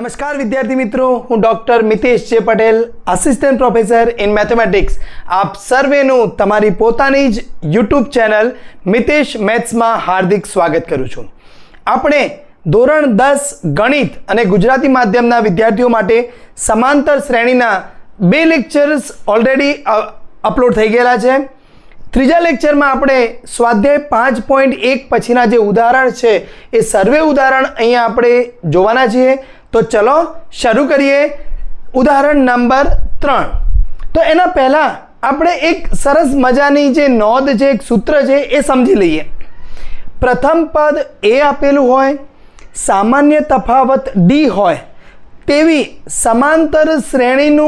नमस्कार विद्यार्थी मित्रों, हूँ doctor Mitesh J Patel, assistant professor in mathematics. आप सर्वेનું તમારી પોતાની જ YouTube ચેનલ મિતેશ મેથ્સમાં હાર્દિક સ્વાગત કરું છું। આપણે ધોરણ 10 ગણિત અને ગુજરાતી માધ્યમના વિદ્યાર્થીઓ માટે સમાંતર શ્રેણીના બે લેક્ચર્સ ઓલરેડી અપલોડ થઈ ગયેલા છે। ત્રીજા લેક્ચરમાં આપણે સ્વાધ્યાય 5.1 પછીના જે ઉદાહરણ છે એ સર્વે ઉદાહરણ અહીંયા આપણે જોવાના છીએ। तो चलो शुरू करिए। उदाहरण नंबर 3। तो एना पहला आपणे एक सरस मजानी जे नोंध छे, एक सूत्र छे ए समझी लईए। प्रथम पद ए आपेलू होय, सामान्य तफावत डी होय तेवी समांतर श्रेणीनु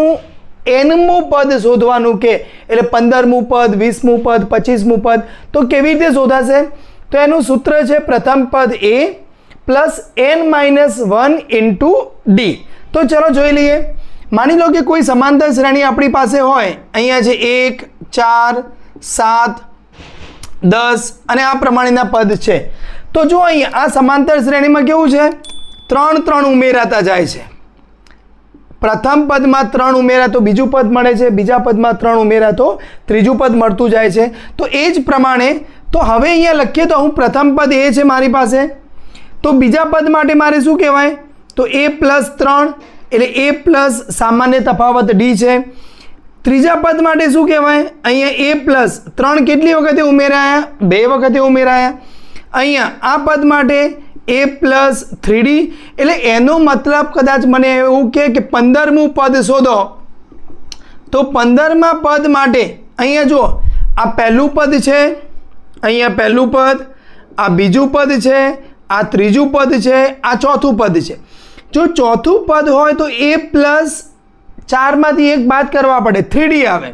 एनमू पद शोधवानुं के एटले 15मू पद, 20मू पद, 25मू पद। तो केवी रीते शोधाशे? तो एनुं सूत्र छे प्रथम पद ए प्लस n-1 इंटू डी। तो चलो જોઈ લઈએ। માની લો કે કોઈ સમાંતર શ્રેણી આપણી પાસે હોય, અહીંયા છે 1, 4, 7, 10 અને આ પ્રમાણેના પદ છે। તો જો અહીંયા આ સમાંતર શ્રેણીમાં કેવું છે, 3 3 ઉમેરાતા જાય છે। પ્રથમ પદમાં 3 ઉમેરા તો બીજું પદ મળે છે, બીજા પદમાં 3 ઉમેરા તો ત્રીજું પદ મળતું જાય છે। તો એ જ પ્રમાણે તો હવે અહીંયા લખીએ તો હું પ્રથમ પદ એ છે મારી પાસે, तो बीजा पद माटे मारे शू कहेवाय? तो a प्लस 3 एटले a प्लस सामान्य तफावत d है। त्रीजा पद माटे शू कहेवाय? अहींया a प्लस 3 केटली वखते उमेराया? 2 वखते उमेराया। अहींया आ पद माटे a प्लस 3d एटले एनो मतलब कदाच मने एवुं कहे के 15मू पद शोधो। तो 15मा पद माटे अहींया जो आ पहलू पद है, अहींया पहलू पद, आ बीजू पद है, आ त्रीजू पद है, आ चौथू पद है। जो चौथू पद हो तो a प्लस 4 मांथी 1 बात करवा पड़े, 3d आवे।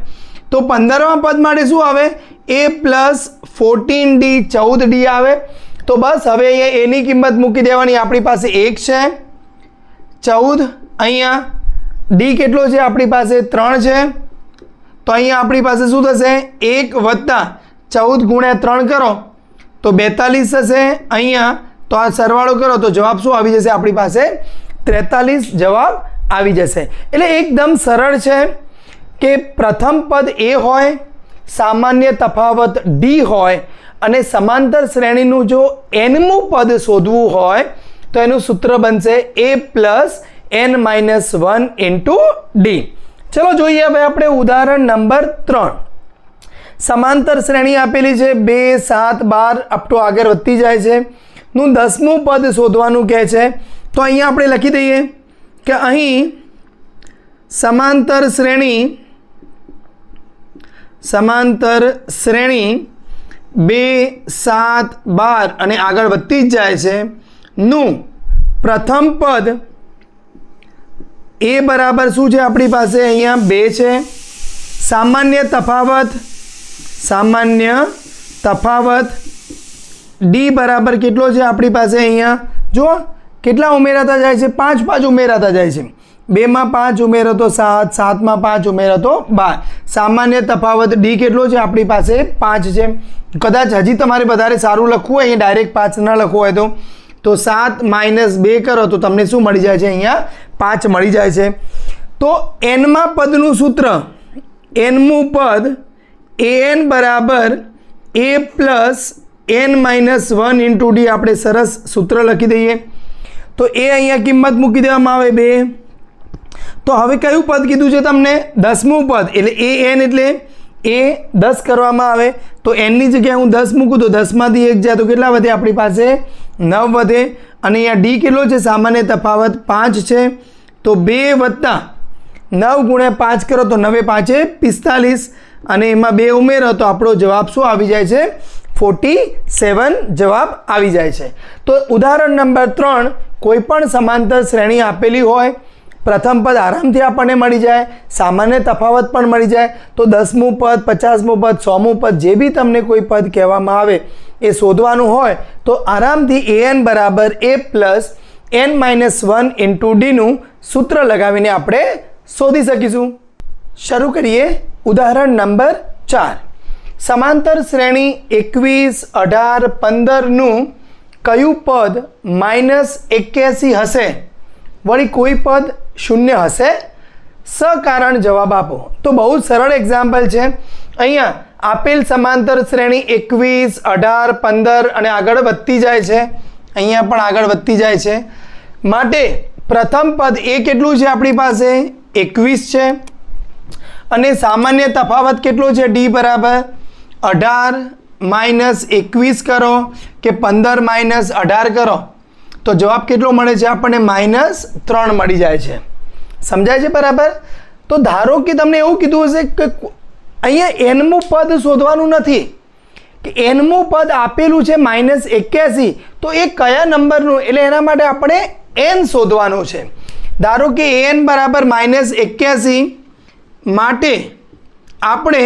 तो 15मा पद माटे शू आवे? a प्लस 14d 14d आवे। तो बस हवे अहींया a नी किंमत मूकी देवानी। आपणी पासे 1 है, 14, अहींया d केटलो छे? आपणी पासे 3 है। तो अहींया आपणी पासे शू थशे? 1 वत्ता 14 गुण्या 3 करो तो 42 थशे। अहींया तो आ सरवाळो करो तो जवाब शू आवी जशे? आपणी पासे 43 जवाब आवी जशे। एटले एकदम सरळ छे के प्रथम पद ए होय, सामान्य तफावत डी होय अने समांतर श्रेणीनुं जो एनमू पद शोधवुं होय तो एनुं सूत्र बनशे a plus n-1 into D. चलो जोईए हवे आपणे उदाहरण नंबर 3। समांतर श्रेणी आपेली है 2, 7, 12 अप टू आगे वधती जाए छे। 10मू पद शोधवानुं कहे छे। तो अहींया आपणे लखी दईए कि अहीं समांतर श्रेणी 2, 7, 12 अने आगळ वधती ज जाए छे नु प्रथम पद ए बराबर शुं छे? आपणी पासे अहींया 2 छे। सामान्य तफावत डी बराबर केटलो छे? आपणी पासे अहींया जो केटला उमेराता जाए छे? 5 5 उमेराता जाए छे। 2 में 5 उमेरो तो 7, 7 में 5 उमेरो तो 12। सामान्य तफावत डी केटलो छे? आपणी पासे 5 छे। कदाच हजी तमारे वधारे सारूं लखवुं होय, डायरेक्ट 5 न लखवुं होय तो 7 माइनस 2 करो तो तमने शुं मळी जाय छे? अहींया 5 मळी जाय छे। तो एनमा पदनुं सूत्र, एनमू पद an बराबर a plus n-1 into D आपणे सरस सूत्र लखी दईए। तो ए अहींया किंमत मूकी देवामां आवे 2। तो हवे कयुं पद कीधुं छे तमने? 10मू पद एटले an एटले a 10 करवामां आवे तो n नी जग्याए हूँ 10 मूकूं तो 10 मांथी 1 जाए तो केटला वधे? आपणी पासे 9 वधे। अने अहींया डी केटलो छे? सामान्य तफावत 5 छे। तो 2 वत्ता 9 गुण्या 5 करो तो 9 5 45 અને એમાં 2 ઉમેરો તો આપણો જવાબ શું આવી જાય છે? 47 જવાબ આવી જાય છે। તો ઉદાહરણ નંબર 3, કોઈ પણ સમાંતર શ્રેણી આપેલી હોય, પ્રથમ પદ આરામથી આપણને મળી જાય, સામાન્ય તફાવત પણ મળી જાય। તો 10મું પદ, 50મું પદ, 100મું પદ જે બી તમને કોઈ પદ કહેવામાં આવે એ શોધવાનું હોય તો આરામથી an બરાબર a plus n-1 into D નું સૂત્ર લગાવીને આપણે શોધી શકીશું। શરૂ કરીએ। उदाहरण नंबर 4। समांतर श्रेणी 21, 18, 15 नु कयु पद -81 हशे વળી કોઈ પદ શૂન્ય હશે? સકારણ જવાબ આપો. તો બહુ જ સરળ એક્ઝામ્પલ છે. અહીંયા આપેલ સમાંતર શ્રેણી 21, 18, 15 અને આગળ વધતી જાય છે. અહીંયા પણ આગળ વધતી જાય છે. માટે પ્રથમ પદ એ કેટલું છે આપણી પાસે? 21 છે. અને સામાન્ય તફાવત કેટલો છે? ડી બરાબર 18 માઇનસ 21 કરો કે 15 માઇનસ 18 કરો તો જવાબ કેટલો મળે છે આપણને? -3 મળી જાય છે. સમજાય છે બરાબર? તો ધારો કે તમને એવું કીધું હશે કે અહીંયા nમું પદ શોધવાનું નથી, કે nમું પદ આપેલું છે -81, તો એ કયા નંબરનું, એટલે એના માટે આપણે n શોધવાનું છે. ધારો કે n બરાબર -81 માટે આપણે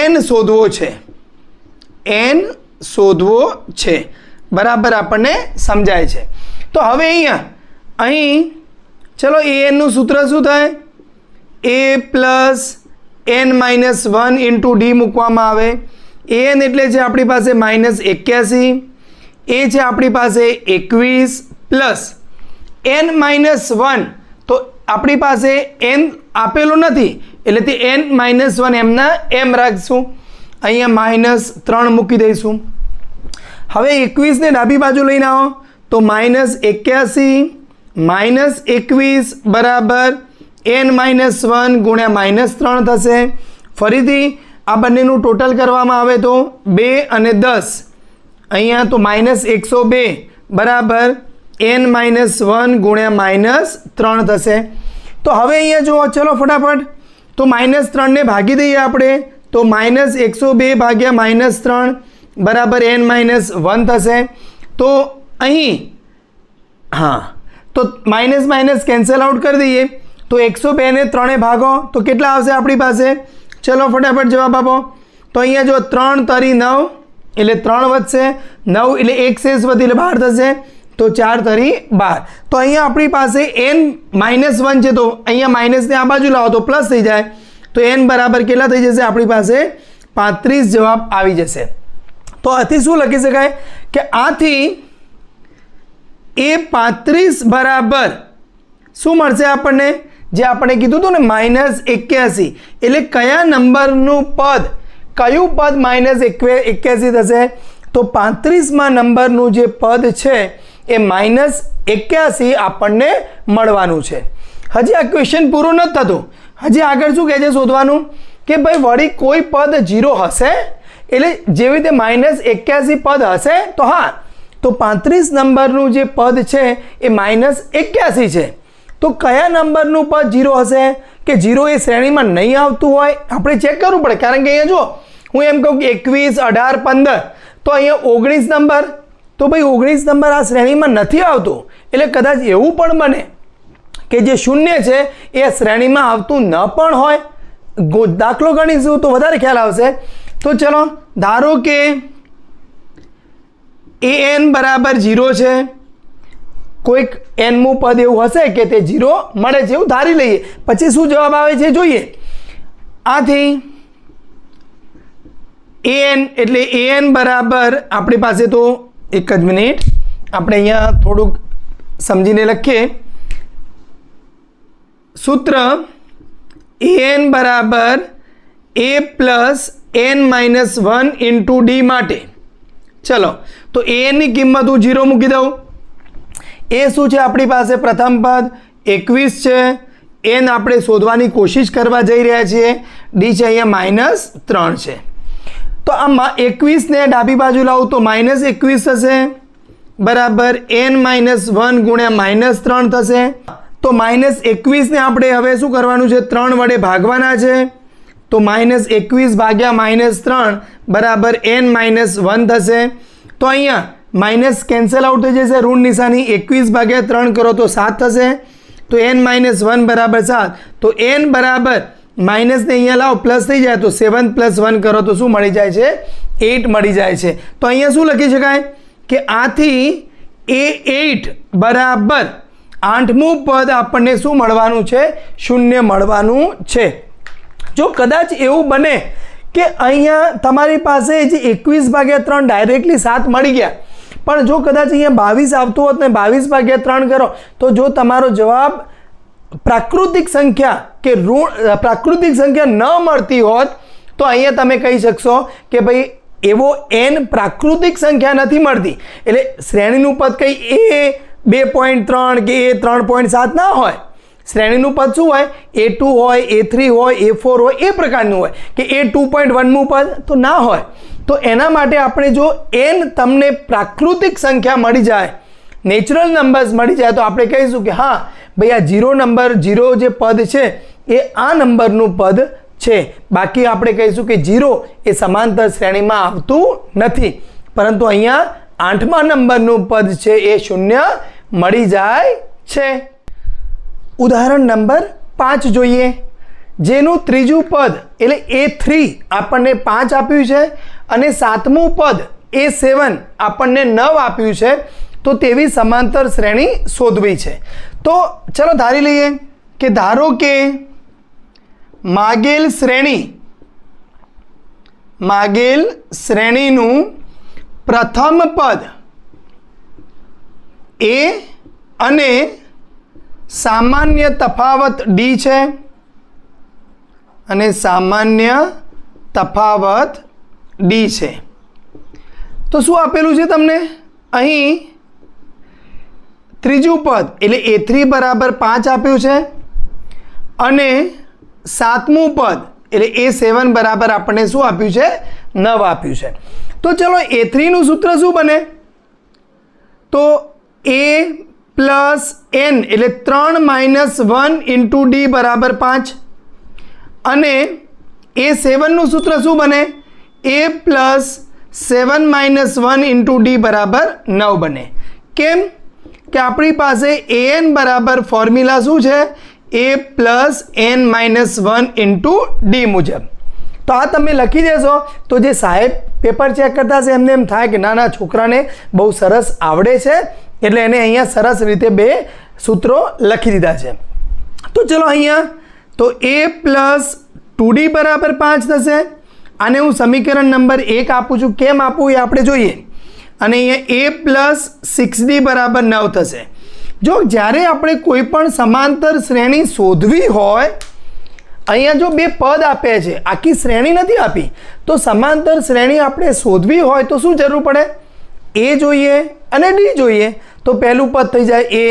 n શોધવો છે. n શોધવો છે. બરાબર આપણને સમજાય છે. તો હવે અહીં ચલો an નું સૂત્ર શું થાય? a plus n minus 1 into D મૂકવામાં આવે. an એટલે છે આપણી પાસે -81, એ છે આપણી પાસે 21 પ્લસ n માઇનસ 1, તો આપણી પાસે n આપેલું નથી એટલે તે n માઇનસ 1 એમના એમ રાખશું. અહીંયા -3 મૂકી દઈશું. હવે 21 ને ડાબી બાજુ લઈને આવો તો -81 માઇનસ 21 બરાબર n માઇનસ 1 ગુણ્યા -3 થશે. ફરીથી આ બંનેનું ટોટલ કરવામાં આવે તો 2 અને 10, અહીંયા તો -102 બરાબર n માઇનસ 1 ગુણ્યા -3 થશે. તો હવે અહીંયા જુઓ, ચલો ફટાફટ, તો -3 ને ભાગી દઈએ આપણે, તો -102 ભાગ્યા -3 બરાબર n માઇનસ 1 થશે. તો અહીં હા, તો માઇનસ માઇનસ કેન્સલ આઉટ કરી દઈએ તો 102 ને 3 ભાગો તો કેટલા આવશે આપણી પાસે? ચલો ફટાફટ જવાબ આપો. તો અહીંયા જો 3 તરી 9 એટલે 3 વધશે, 9 એટલે 1 શેષ વધી એટલે 12 થશે, તો 4 તરી 12. તો અહીંયા આપણી પાસે n -1 છે, તો અહીંયા માઇનસને આ બાજુ લાવો તો પ્લસ થઈ જાય, તો n બરાબર કેટલા થઈ જશે આપણી પાસે? 35 જવાબ આવી જશે. તો આથી શું લખી શકાય કે આથી એ 35 બરાબર શું મળશે આપણને? જે આપણે કીધું હતું ને -81, એટલે કયા નંબરનું પદ, કયું પદ -81 થશે? તો 35માં નંબરનું જે પદ છે એ -81 આપણને મળવાનું છે. હજી આ ક્વેશ્ચન પૂરો નથી થતો. હજી આગળ શું કહે છે શોધવાનું કે ભાઈ વળી કોઈ પદ 0 હશે? એટલે જેવી રીતે -81 પદ હશે તો હા, તો 35 નંબરનું જે પદ છે એ -81 છે. તો કયા નંબરનું પદ 0 હશે? કે 0 એ શ્રેણીમાં નહીં આવતું હોય, આપણે ચેક કરવું પડે. કારણ કે અહીંયા જો હું એમ કહું કે 21, 18, 15, તો અહીંયા 19 નંબર, તો ભાઈ 19 નંબર આ શ્રેણીમાં નથી આવતું, એટલે કદાચ એવું પણ બને કે જે 0 છે એ શ્રેણીમાં આવતું ન પણ હોય. દાખલો ગણીશું તો વધારે ખ્યાલ આવશે. તો ચલો ધારો કે an બરાબર 0 છે, કોઈક nમું પદ એવું હશે કે તે 0 મળે છે એવું ધારી લઈએ, પછી શું જવાબ આવે છે જોઈએ. આથી an એટલે an બરાબર આપણી પાસે તો એક જ મિનિટ આપણે અહીંયા થોડુંક સમજીને લખીએ. સૂત્ર an બરાબર a plus n minus 1 into D માટે. ચલો તો an ની કિંમત હું 0 મૂકી દઉં. એ શું છે આપણી પાસે? પ્રથમ પદ 21 છે, n આપણે શોધવાની કોશિશ કરવા જઈ રહ્યા છીએ, ડી છે અહીંયા -3 છે. તો આ 21 ને ડાબી બાજુ લાવું તો -21 થશે બરાબર n માઇનસ 1 ગુણ્યા -3 થશે. તો -21 ને આપણે હવે શું કરવાનું છે? 3 વડે ભાગવાના છે. તો -21 ભાગ્યા -3 બરાબર n માઇનસ 1 થશે. તો અહીંયા માઇનસ કેન્સલ આઉટ થઈ જશે, ઋણ નિશાની, 21 ભાગ્યા 3 કરો તો 7 થશે. તો n માઇનસ 1 બરાબર 7. તો n બરાબર માઇનસને અહીંયા લાવો પ્લસ થઈ જાય તો 7 + 1 કરો તો શું મળી જાય છે? 8 મળી જાય છે. તો અહીંયા શું લખી શકાય કે આથી a8 બરાબર 8મું પદ આપણને શું મળવાનું છે? 0 મળવાનું છે. જો કદાચ એવું બને કે અહીંયા તમારી પાસે જે 21 ભાગ્યા 3 ડાયરેક્ટલી 7 મળી ગયા, પણ જો કદાચ અહીંયા 22 આવતું હોત ને 22 ભાગ્યા 3 કરો તો જો તમારો જવાબ પ્રાકૃતિક સંખ્યા કે પ્રાકૃતિક સંખ્યા ન મળતી હોત તો અહીંયા તમે કહી શકશો કે ભાઈ એવો n પ્રાકૃતિક સંખ્યા નથી મળતી, એટલે શ્રેણીનું પદ કંઈ એ 2.3 કે એ 3.7 ના હોય. શ્રેણીનું પદ શું હોય? A2 હોય, A3 હોય, A4 હોય, એ પ્રકારનું હોય કે એ 2.1નું પદ તો ના હોય. તો એના માટે આપણે જો n તમને પ્રાકૃતિક સંખ્યા મળી જાય, નેચરલ નંબર્સ મળી જાય, તો આપણે કહીશું કે હા ભાઈ આ 0 જે પદ છે એ આ નંબરનું પદ છે. બાકી આપણે કહીશું કે 0 એ સમાંતર શ્રેણીમાં આવતું નથી, પરંતુ અહીંયા 8મા નંબરનું પદ છે એ 0 મળી જાય છે. ઉદાહરણ નંબર 5 જોઈએ, જેનું ત્રીજું પદ એટલે A3 આપણને 5 આપ્યું છે અને 7મું પદ A7 આપણને 9 આપ્યું છે. તો તેવી સમાંતર શ્રેણી શોધવી છે. તો ચલો ધારી લઈએ કે ધારો કે માગેલ શ્રેણીનું પ્રથમ પદ A અને સામાન્ય તફાવત D છે, અને સામાન્ય તફાવત D છે. તો શું આપેલું છે તમને? અહીં ત્રીજું પદ એટલે A3 બરાબર 5 આપ્યું છે અને 7મું પદ એટલે A7 બરાબર આપણને શું આપ્યું છે? 9 આપ્યું છે. તો ચલો A3નું સૂત્ર શું બને? તો A પ્લસ n એટલે 3 - 1 × D બરાબર 5, અને A7નું સૂત્ર શું બને? A પ્લસ 7 - 1 × D બરાબર 9 બને. કેમ કે આપણી પાસે an બરાબર ફોર્મ્યુલા શું છે? A પ્લસ n - 1 × D મુજબ. તો આ તમે લખી દેશો તો જે સાહેબ પેપર ચેક કરતા હશે એમને એમ થાય કે ના છોકરાને બહુ સરસ આવડે છે, એટલે એને અહીંયા સરસ રીતે 2 સૂત્રો લખી દીધા છે. તો ચલો અહીંયા તો A પ્લસ 2D બરાબર 5 થશે. આને હું સમીકરણ નંબર 1 આપું છું. કેમ આપું એ આપણે જોઈએ. અને અહીંયા A પ્લસ 6D બરાબર 9 થશે. જો જ્યારે આપણે કોઈ પણ સમાંતર શ્રેણી શોધવી હોય, અહીંયા જો 2 પદ આપ્યા છે, આખી શ્રેણી નથી આપી, તો સમાંતર શ્રેણી આપણે શોધવી હોય તો શું જરૂર પડે? A જોઈએ અને D જોઈએ. તો પહેલું પદ થઈ જાય A,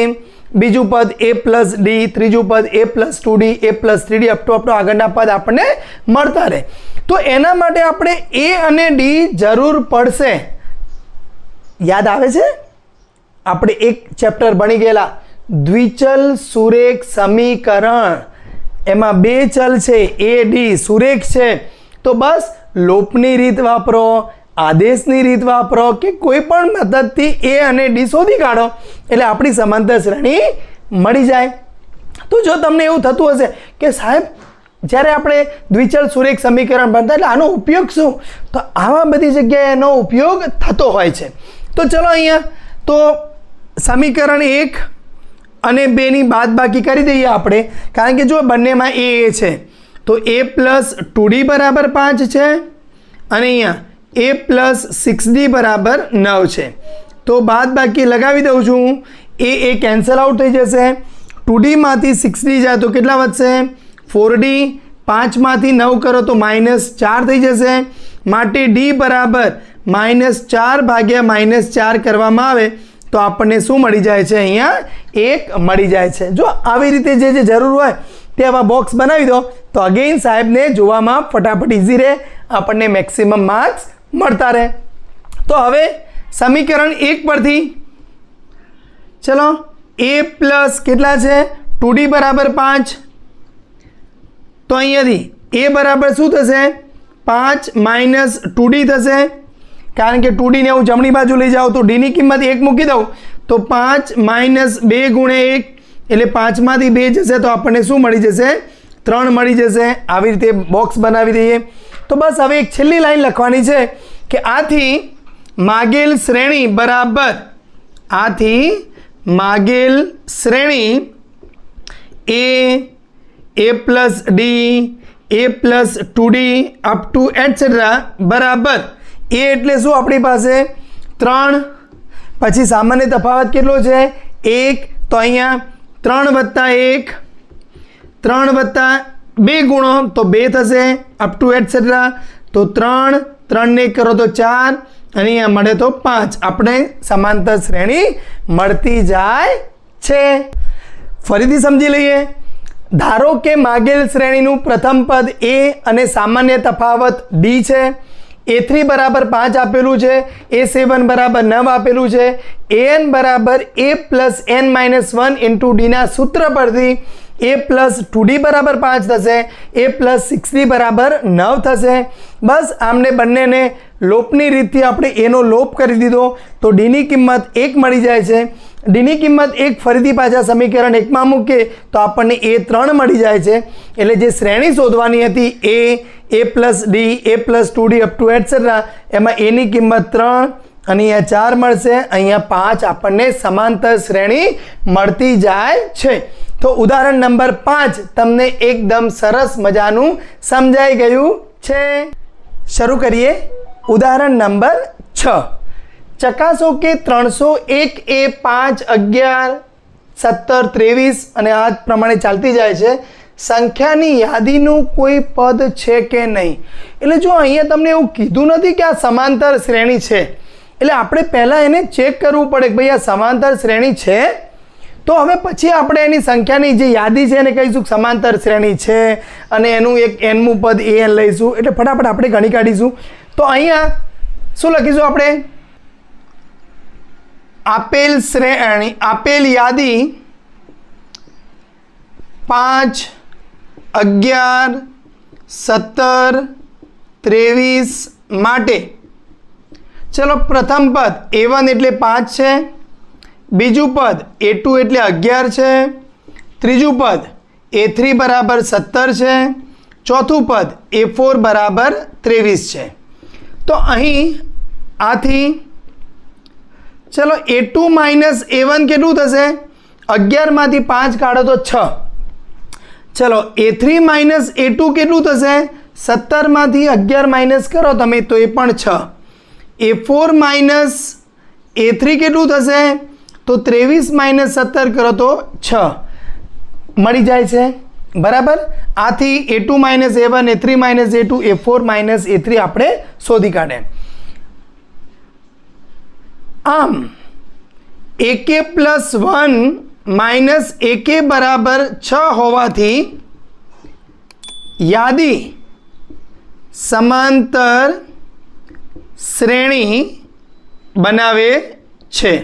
બીજું પદ A પ્લસ D, ત્રીજું પદ A plus 2D, A plus 3D up to આગળના પદ આપણને મળતા રહે. તો એના માટે આપણે A અને D જરૂર પડશે. યાદ આવે છે? આપણે એક ચેપ્ટર ભણી ગયેલા દ્વિચલ સુરેખ સમીકરણ, એમાં 2 ચલ છે A D, સુરેખ છે. તો બસ લોપની રીત વાપરો, આદેશની રીત વાપરો કે કોઈ પણ મદદથી A અને D શોધી કાઢો એટલે આપણી સમાંતર શ્રેણી મળી જાય. તો જો તમને એવું થતું હશે કે સાહેબ જ્યારે આપણે દ્વિચલ સુરેખ સમીકરણ ભણતા એટલે આનો ઉપયોગ શું? તો આવા બધી જગ્યાએ એનો ઉપયોગ થતો હોય છે. તો ચલો અહીંયા તો સમીકરણ 1 અને 2ની બાદબાકી કરી દઈએ આપણે, કારણ કે જો બંનેમાં A છે તો A પ્લસ 2D બરાબર 5 છે અને અહીંયા A પ્લસ 6D બરાબર 9 છે. તો બાદબાકી લગાવી દઉં છું. A કેન્સલ આઉટ થઈ જશે. 2Dમાંથી 6D જાય તો કેટલા વધશે? 4D. 5માંથી 9 કરો તો -4 થઈ જશે. માટે D બરાબર -4 ભાગ્યા -4 કરવામાં આવે તો આપણને શું મળી જાય છે? અહીંયા 1 મળી જાય છે. જો આવી રીતે જે જરૂર હોય તે આવા બોક્સ બનાવી દો તો અગેઇન સાહેબને જોવામાં ફટાફટ ઇઝી રહે, આપણને મેક્સિમમ માર્ક્સ મળતા રહે. તો હવે સમીકરણ 1 પરથી ચલો A પ્લસ કેટલા છે? 2D બરાબર 5. તો અહીંયાથી A બરાબર શું થશે? 5 - 2D થશે. કારણ કે 2D ને હું જમણી બાજુ લઈ જાઉં તો D ની કિંમત 1 મૂકી દઉં તો 5 - 2 × 1 એટલે 5માંથી 2 જશે તો આપણને શું મળી જશે? 3 મળી જશે. આવી રીતે બોક્સ બનાવી દઈએ. તો બસ હવે એક છેલ્લી લાઈન લખવાની છે કે આથી માગેલ શ્રેણી બરાબર, આથી માગેલ શ્રેણી A plus D, A plus 2D up to etcetera બરાબર A એટલે શું આપણી પાસે? 3, પછી સામાન્ય તફાવત કેટલો છે 1, તો અહીંયા 3 વત્તા 1, 3 વત્તા 2 ગુણો તો 2 થશે, અપ ટુ એટસેટ્રા. તો 3, 3 ને 1 કરો તો 4 અને અહીંયા મળે તો 5. આપણે સમાંતર શ્રેણી મળતી જાય છે. ફરીથી સમજી લઈએ. ધારો કે માગેલ શ્રેણીનું પ્રથમ પદ a અને સામાન્ય તફાવત d છે. a3 બરાબર 5 આપેલું છે, a7 બરાબર 9 આપેલું છે. an બરાબર a plus n minus 1 into ડીના સૂત્ર પરથી a પ્લસ 2d બરાબર 5 થશે, a પ્લસ 6d બરાબર 9 થશે. બસ આમને બંનેને લોપની રીતથી આપણે એનો લોપ કરી દીધો તો ડીની કિંમત 1 મળી જાય છે. ડીની કિંમત 1 ફરીથી પાછા સમીકરણ 1માં મૂકીએ તો આપણને a3 મળી જાય છે. એટલે જે શ્રેણી શોધવાની હતી a plus D, a plus 2d up to etcetera, એમાં એની કિંમત 3 અને અહીંયા 4 મળશે, અહીંયા 5 આપણને સમાંતર શ્રેણી મળતી જાય છે. તો ઉદાહરણ નંબર 5 તમને એકદમ સરસ મજાનું સમજાઈ ગયું છે. શરૂ કરીએ. ઉદાહરણ નંબર 6. ચકાસો કે 301 એ 5, 11, 17, 23 અને આ પ્રમાણે ચાલતી જાય છે. સંખ્યાની યાદીનું કોઈ પદ છે કે નહીં. એટલે જો અહીંયા તમને એવું કીધું નથી કે આ સમાંતર શ્રેણી છે, એટલે આપણે પહેલાં એને ચેક કરવું પડે કે ભાઈ આ સમાંતર શ્રેણી છે. તો હવે પછી આપણે એની સંખ્યાની જે યાદી છે એને કહીશું સમાંતર શ્રેણી છે અને એનું એક nમું પદ an લઈશું. એટલે ફટાફટ આપણે ગણી કાઢીશું. તો અહીંયા શું લખીશું આપણે? આપેલ શ્રેણી, આપેલ યાદી 5, 11, 17, 23 માટે ચલો પ્રથમ પદ a1 એટલે 5 છે, બીજું પદ a2 એટલે 11 છે, ત્રીજું પદ a3 બરાબર 17 છે, ચોથું પદ a4 બરાબર 23 છે. તો અહીં આથી ચલો a2 માઇનસ a1 કેટલું થશે? 11માંથી 5 કાઢો તો 6. ચલો a3 માઇનસ a2 કેટલું થશે? 17માંથી 11 માઇનસ કરો તમે તો એ પણ 6. a4 માઇનસ a3 કેટલું થશે? તો 23 માઇનસ 17 કરો તો 6 મળી જાય છે. બરાબર. આથી a2 minus a1, a3 minus a2, a4 minus a3 આપણે શોધી કાઢે. આમ ak પ્લસ 1 માઇનસ ak બરાબર 6 હોવાથી યાદી સમાંતર શ્રેણી બનાવે છે.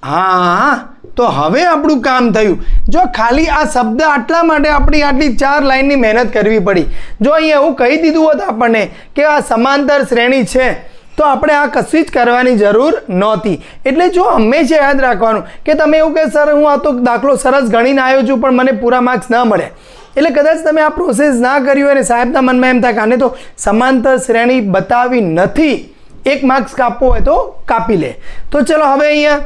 હા, તો હવે આપણું કામ થયું. જો ખાલી આ શબ્દ આટલા માટે આપણી આટલી 4 લાઈનની મહેનત કરવી પડી. જો અહીંયા એવું કહી દીધું હોત આપણને કે આ સમાંતર શ્રેણી છે તો આપણે આ કશું જ કરવાની જરૂર નહોતી. એટલે જો હંમેશા યાદ રાખવાનું કે તમે એવું કહે સર હું આ તો દાખલો સરસ ગણીને આવ્યો છું પણ મને પૂરા માર્ક્સ ન મળે, એટલે કદાચ તમે આ પ્રોસેસ ના કરી હોય અને સાહેબના મનમાં એમ થાય કે આને તો સમાંતર શ્રેણી બતાવી નથી, 1 માર્ક્સ કાપવો હોય તો કાપી લે. તો ચલો હવે અહીંયા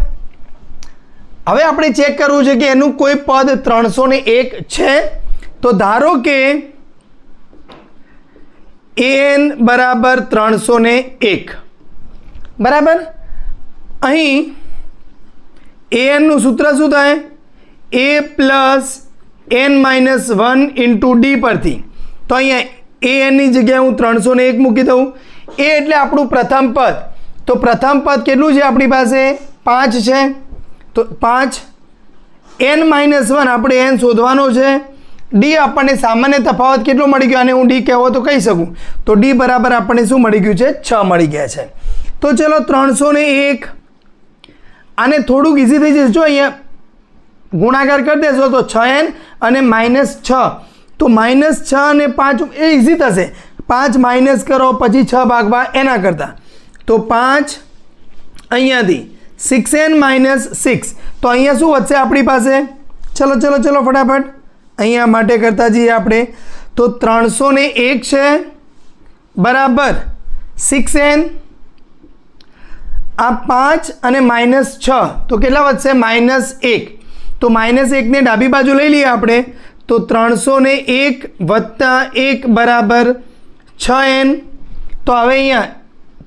હવે આપણે ચેક કરવું છે કે એનું કોઈ પદ 301 છે. તો ધારો કે an બરાબર 301 બરાબર. અહીં anનું સૂત્ર શું થાય? a plus n minus 1 into D પરથી. તો અહીંયા anની જગ્યાએ હું 301 મૂકી દઉં. a એટલે આપણું પ્રથમ પદ. તો પ્રથમ પદ કેટલું છે આપણી પાસે? 5 છે. તો 5 n માઇનસ 1 આપણે n શોધવાનો છે. ડી આપણને સામાન્ય તફાવત કેટલો મળી ગયો અને હું ડી કહેવો તો કહી શકું. તો ડી બરાબર આપણને શું મળી ગયું છે? 6 મળી ગયા છે. તો ચલો 301 આને થોડુંક ઇઝી થઈ જશે. જો અહીંયા ગુણાકાર કરી દેશો તો 6n અને -6. તો -6 અને 5 એ ઇઝી થશે. 5 માઇનસ કરો પછી 6 ભાગવા એના કરતાં. તો 5 અહીંયાથી 6n માઇનસ 6. તો અહીંયા શું વધશે આપણી પાસે? ચલો ચલો ચલો ફટાફટ અહીંયા માટે કરતા જઈએ આપણે. તો 301 છે બરાબર 6n, આ 5 અને -6 તો કેટલા વધશે? -1. તો -1 ને ડાબી બાજુ લઈ લઈએ આપણે. તો 301 વત્તા 1 બરાબર 6n. તો હવે અહીંયા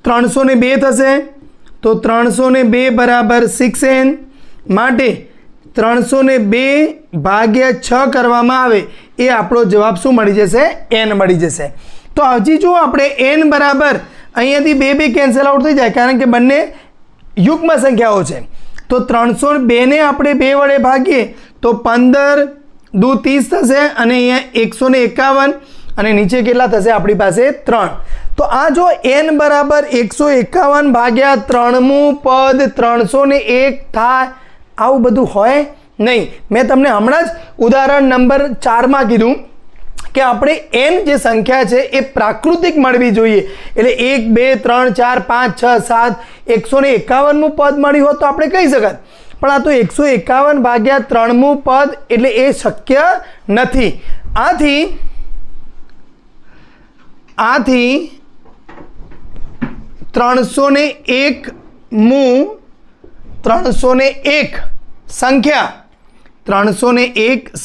302 થશે તો 302 બરાબર 6n માટે 302 ભાગ્યા 6 કરવામાં આવે એ આપણો જવાબ શું મળી જશે? n મળી જશે. તો હજી જો આપણે n બરાબર અહીંયાથી 2 કેન્સલ આઉટ થઈ જાય કારણ કે બંને યુગ્મ સંખ્યાઓ છે. તો 302 ને આપણે 2 વડે ભાગીએ તો 15 દુ 30 થશે અને અહીંયા 151 અને નીચે કેટલા થશે આપણી પાસે? 3. તો આ જો n બરાબર 151 ભાગ્યા 3મું પદ 301 થાય આવું બધું હોય નહીં. મેં તમને હમણાં જ ઉદાહરણ નંબર 4માં કીધું કે આપણે n જે સંખ્યા છે એ પ્રાકૃતિક મળવી જોઈએ. એટલે 1 2 3 4 5 6 7 151મું પદ મળ્યું હોત તો આપણે કહી શકત, પણ આ તો 151 ભાગ્યા 3મું પદ એટલે એ શક્ય નથી. આથી 301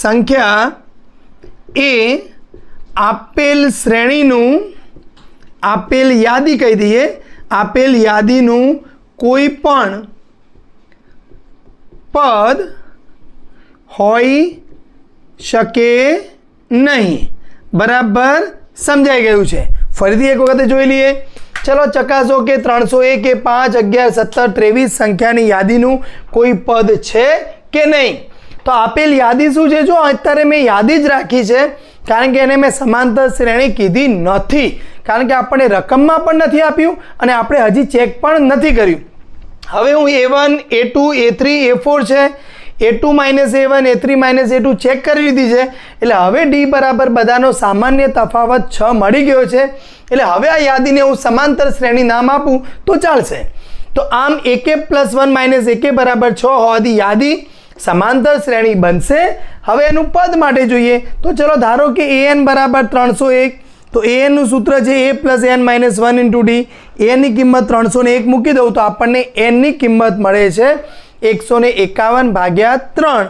સંખ્યા એ આપેલ શ્રેણીનું આપેલ યાદી કહી દઈએ આપેલ યાદીનું કોઈ પણ પદ હોઈ શકે નહીં. બરાબર સમજાઈ ગયું છે? ફરીથી એક વખત જોઈ લઈએ. ચલો ચકાસો કે 301 એ 5 11 17 23 સંખ્યાની યાદીનું કોઈ પદ છે કે નહીં. તો આપેલ યાદી શું છે? જો અત્યારે મેં યાદી જ રાખી છે કારણ કે એને મેં સમાંતર શ્રેણી કીધી નથી, કારણ કે આપણને રકમમાં પણ નથી આપ્યું અને આપણે હજી ચેક પણ નથી કર્યું. હવે હું A1 A2 A3 A4 છે A2 - A1 A3 - A2 check કરી લીધી છે. એટલે હવે D બરાબર બધાનો સામાન્ય તફાવત 6 મળી ગયો છે. એટલે હવે આ યાદીને હું સમાંતર શ્રેણી નામ આપું તો ચાલશે. તો આમ AK + 1 - AK બરાબર 6 હોવાથી યાદી સમાંતર શ્રેણી બનશે. હવે એનું પદ માટે જોઈએ તો ચલો ધારો કે AN બરાબર 301. તો AN નું સૂત્ર છે A + n - 1 × D. AN ની કિંમત 301 મૂકી દઉં તો આપણને n ની કિંમત મળે છે 151 ભાગ્યા 3,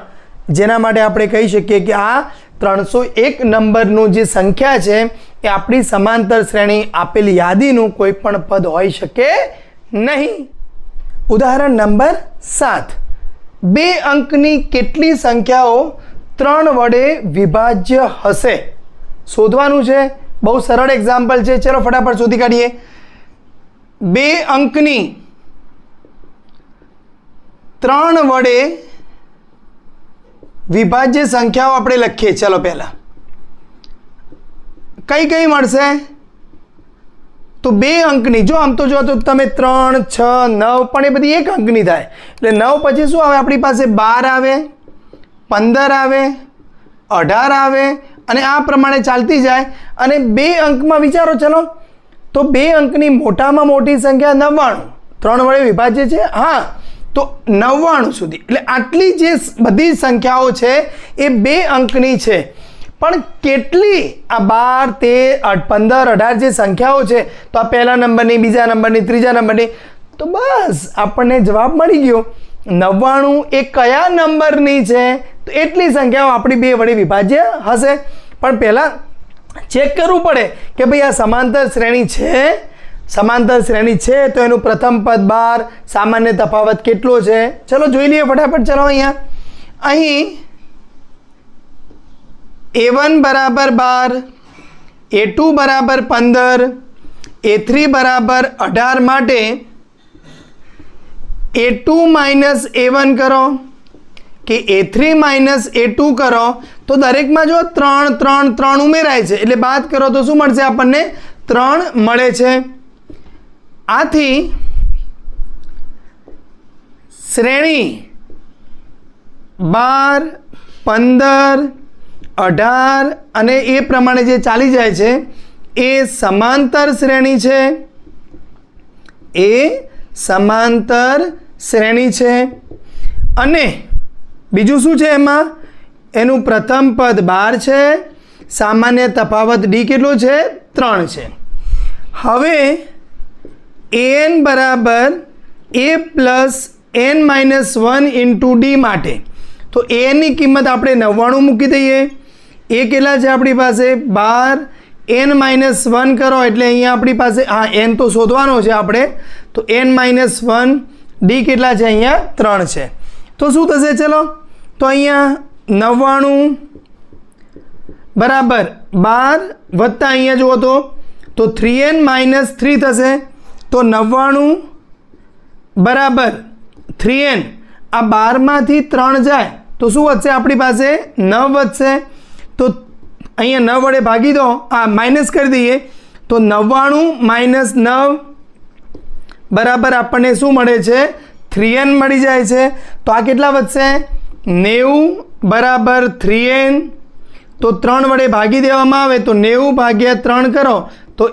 જેના માટે આપણે કહી શકીએ કે આ 301 નંબરનું જે સંખ્યા છે એ આપણી સમાંતર શ્રેણી આપેલ યાદીનું કોઈ પણ પદ હોઈ શકે નહીં. ઉદાહરણ નંબર 7. 2 અંકની કેટલી સંખ્યાઓ 3 વડે વિભાજ્ય હશે શોધવાનું છે. બહુ સરળ એક્ઝામ્પલ છે, ચલો ફટાફટ શોધી કાઢીએ. 2 અંકની 3 વડે વિભાજ્ય સંખ્યાઓ આપણે લખીએ. ચલો પહેલા કઈ કઈ મળશે? તો 2 અંકની જો આમ તો જો તો તમે 3 6 9 પણ એ બધી 1 અંકની થાય. એટલે 9 પછી શું આવે આપણી પાસે? 12 આવે, 15 આવે, 18 આવે અને આ પ્રમાણે ચાલતી જાય. અને 2 અંકમાં વિચારો ચલો તો 2 અંકની મોટામાં મોટી સંખ્યા 99, 3 વડે વિભાજ્ય છે. હા, તો 99 સુધી. એટલે આટલી જે બધી સંખ્યાઓ છે એ 2 અંકની છે. પણ કેટલી આ 12 13 15 18 જે સંખ્યાઓ છે તો આ પહેલા નંબરની, બીજા નંબરની, ત્રીજા નંબરની, તો બસ આપણને જવાબ મળી ગયો. 99 એ કયા નંબરની છે? તો એટલી સંખ્યાઓ આપણી 2 વડે વિભાજ્ય હશે. પણ પહેલાં ચેક કરવું પડે કે ભાઈ આ સમાંતર શ્રેણી છે. સમાંતર શ્રેણી છે તો એનું પ્રથમ પદ 12, સામાન્ય તફાવત કેટલો છે ચલો જોઈ લઈએ ફટાફટ. ચલો અહીં A1 બરાબર 12, A2 બરાબર 15, A3 બરાબર 18 માટે A2 - A1 કરો કે A3 - A2 કરો તો દરેકમાં જો 3 3 3 ઉમેરાય છે એટલે બાદ કરો તો શું મળશે આપણને? 3 મળે છે. આથી શ્રેણી 12 15 18 અને એ પ્રમાણે જે ચાલી જાય છે એ સમાંતર શ્રેણી છે. એ સમાંતર શ્રેણી છે. અને બીજું શું છે એમાં? એનું પ્રથમ પદ 12 છે, સામાન્ય તફાવત D કેટલો છે? 3 છે. હવે AN બરાબર A + n - 1 × D માટે તો AN ની કિંમત આપણે 99 મૂકી દઈએ. એ કેટલા છે આપણી પાસે? 12, n-1 કરો એટલે અહીંયા આપણી પાસે હા n તો શોધવાનો છે આપણે, તો n-1 d કેટલા છે? અહીંયા 3 છે. તો શું થશે? ચલો તો અહીંયા 99 બરાબર 12 વત્તા અહીંયા જુઓ તો 3n - 3 થશે. તો 99 બરાબર 3n, આ 12માંથી 3 જાય તો શું વધશે આપણી પાસે? 9 વધશે. તો અહીંયા 9 વડે ભાગી દો, આ માઇનસ કરી દઈએ તો 99 - 9 બરાબર આપણને શું મળે છે? 3n મળી જાય છે. તો આ કેટલા વધશે? 90 બરાબર 3n. તો 3 વડે ભાગી દેવામાં આવે તો 90 ભાગ્યા 3 કરો તો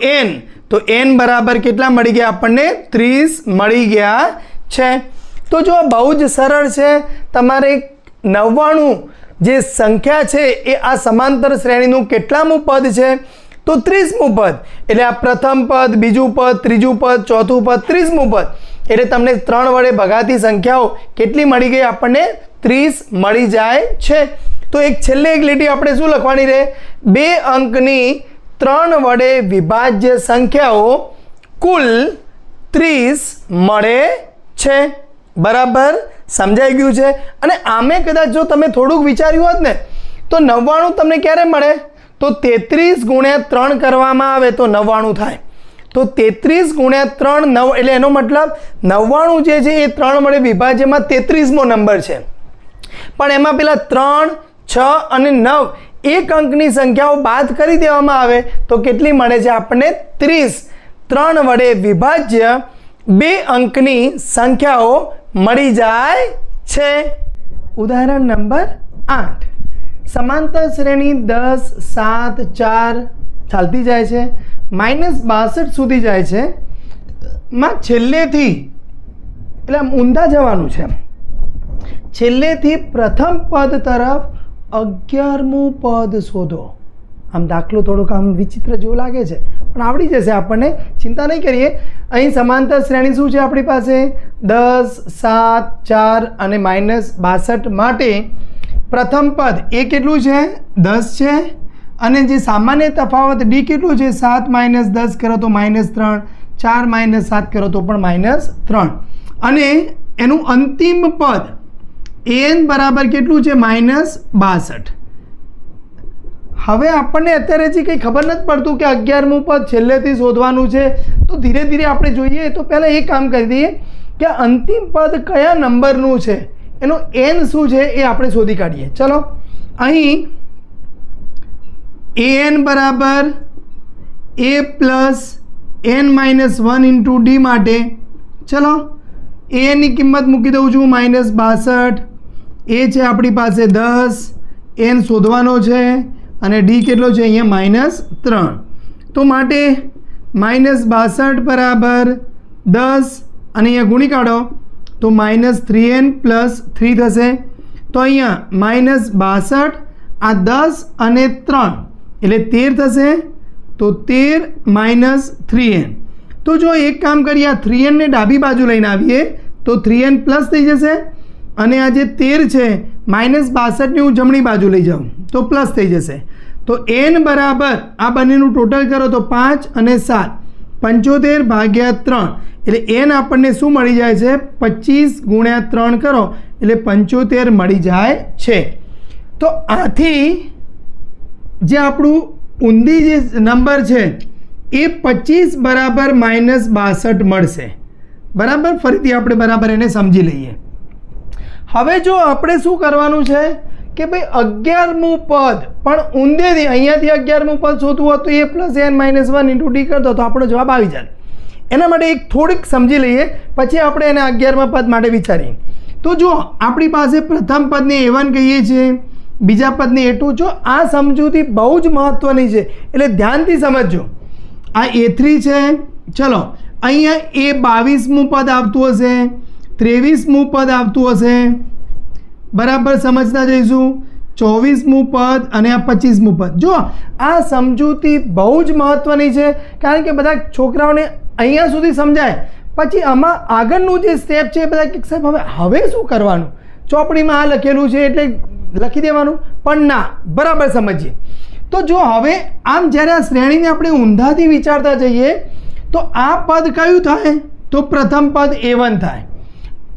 n બરાબર કેટલા મળી ગયા આપણને? 30 મળી ગયા છે. તો જો બહુ જ સરળ છે. તમારે 99 જે સંખ્યા છે એ આ સમાંતર શ્રેણીનું કેટલામું પદ છે? તો 30મું પદ. એટલે આ પ્રથમ પદ, બીજું પદ, ત્રીજું પદ, ચોથું પદ, 30મું પદ. એટલે તમને 3 વડે ભગાતી સંખ્યાઓ કેટલી મળી ગઈ આપણને? 30 મળી જાય છે. તો એક છેલ્લે એક લીટી આપણે શું લખવાની રહે? 2 અંકની 3 વડે વિભાજ્ય સંખ્યાઓ કુલ 30 મળે છે. બરાબર સમજાઈ ગયું છે? અને આમે કદાચ જો તમે થોડુંક વિચાર્યું હોત ને તો 99 તમને ક્યારે મળે? તો 33 × 3 કરવામાં આવે તો 99 થાય. તો 33 × 3 9 એટલે એનો મતલબ 99 જે છે એ 3 વડે વિભાજ્યમાં 33મો નંબર છે. પણ એમાં પેલા 3, 6 અને 9 એક અંકની સંખ્યાઓ બાદ કરી દેવામાં આવે તો કેટલી મળે છે આપણને? 30. 3 વડે વિભાજ્ય 2 અંકની સંખ્યાઓ મળી જાય છે. ઉદાહરણ નંબર 8. સમાંતર શ્રેણી 10, 7, 4 ચાલતી જાય છે, -62 સુધી જાય છે. માં છેલ્લેથી એટલે આમ ઊંધા જવાનું છે. છેલ્લેથી પ્રથમ પદ તરફ 11મું પદ શોધો. આમ દાખલો થોડોક આમ વિચિત્ર જેવો લાગે છે પણ આવડી જશે આપણને, ચિંતા નહીં કરીએ. અહીં સમાંતર શ્રેણી શું છે આપણી પાસે? 10, 7, 4 અને -62 માટે પ્રથમ પદ એ કેટલું છે? 10 છે. અને જે સામાન્ય તફાવત d કેટલું છે? 7 - 10 કરો તો -3, 4 - 7 કરો તો પણ -3. અને એનું અંતિમ પદ an બરાબર કેટલું છે? -62. હવે આપણને અત્યારે હજી કંઈ ખબર નથી પડતું કે 11મું પદ છેલ્લેથી શોધવાનું છે. તો ધીરે ધીરે આપણે જોઈએ. તો પહેલાં એ કામ કરી દઈએ કે અંતિમ પદ કયા નંબરનું છે, એનો n શું છે એ આપણે શોધી કાઢીએ. ચલો અહીં an બરાબર a + n - 1 × d માટે ચલો an ની કિંમત મૂકી દઉં છું -62. એ છે આપણી પાસે 10, n શોધવાનો છે અને d કેટલો છે? અહીંયા -3. તો માટે -62 બરાબર 10 અને અહીંયા ગુણી કાઢો તો -3n + 3 થશે. તો અહીંયા -62 આ 10 અને 3 એટલે 13 થશે. તો 13 - 3n. તો જો એક કામ કરીએ, આ 3n ને ડાબી બાજુ લઈને આવીએ તો 3n પ્લસ થઈ જશે. અને આ જે 13 છે -62 ની હું જમણી બાજુ લઈ જાઉં તો પ્લસ થઈ જશે. તો n બરાબર આ બંનેનું ટોટલ કરો તો 5 અને 7 75 ભાગ્યા 3 એટલે n આપણને શું મળી જાય છે? 25 × 3 કરો એટલે 75 મળી જાય છે. તો આથી જે આપણું ઊંધી જે નંબર છે એ 25 બરાબર -62 મળશે. બરાબર, ફરીથી આપણે બરાબર એને સમજી લઈએ. હવે જો આપણે શું કરવાનું છે કે ભાઈ 11મું પદ પણ ઊંધેથી અહીંયાથી 11મું પદ શોધવું હતું a + n - 1 × d કરતો તો આપણો જવાબ આવી જાય. એના માટે એક થોડીક સમજી લઈએ પછી આપણે એને 11મા પદ માટે વિચારીએ. તો જો આપણી પાસે પ્રથમ પદને a1 કહીએ છીએ, બીજા પદને a2. જો આ સમજૂતી બહુ જ મહત્ત્વની છે એટલે ધ્યાનથી સમજજો. આ a3 છે. ચલો અહીંયા એ 22મું પદ આવતું હશે, 23મું પદ આવતું હશે. બરાબર સમજતા જઈશું. 24મું પદ અને આ 25મું પદ. જો આ સમજૂતી બહુ જ મહત્ત્વની છે કારણ કે બધા છોકરાઓને અહીંયા સુધી સમજાય પછી આમાં આગળનું જે સ્ટેપ છે એ બધા કે સાહેબ હવે શું કરવાનું? ચોપડીમાં આ લખેલું છે એટલે લખી દેવાનું, પણ ના, બરાબર સમજીએ. તો જો હવે આમ જ્યારે આ શ્રેણીને આપણે ઊંધાથી વિચારતા જઈએ તો આ પદ કયું થાય? તો પ્રથમ પદ A1 થાય.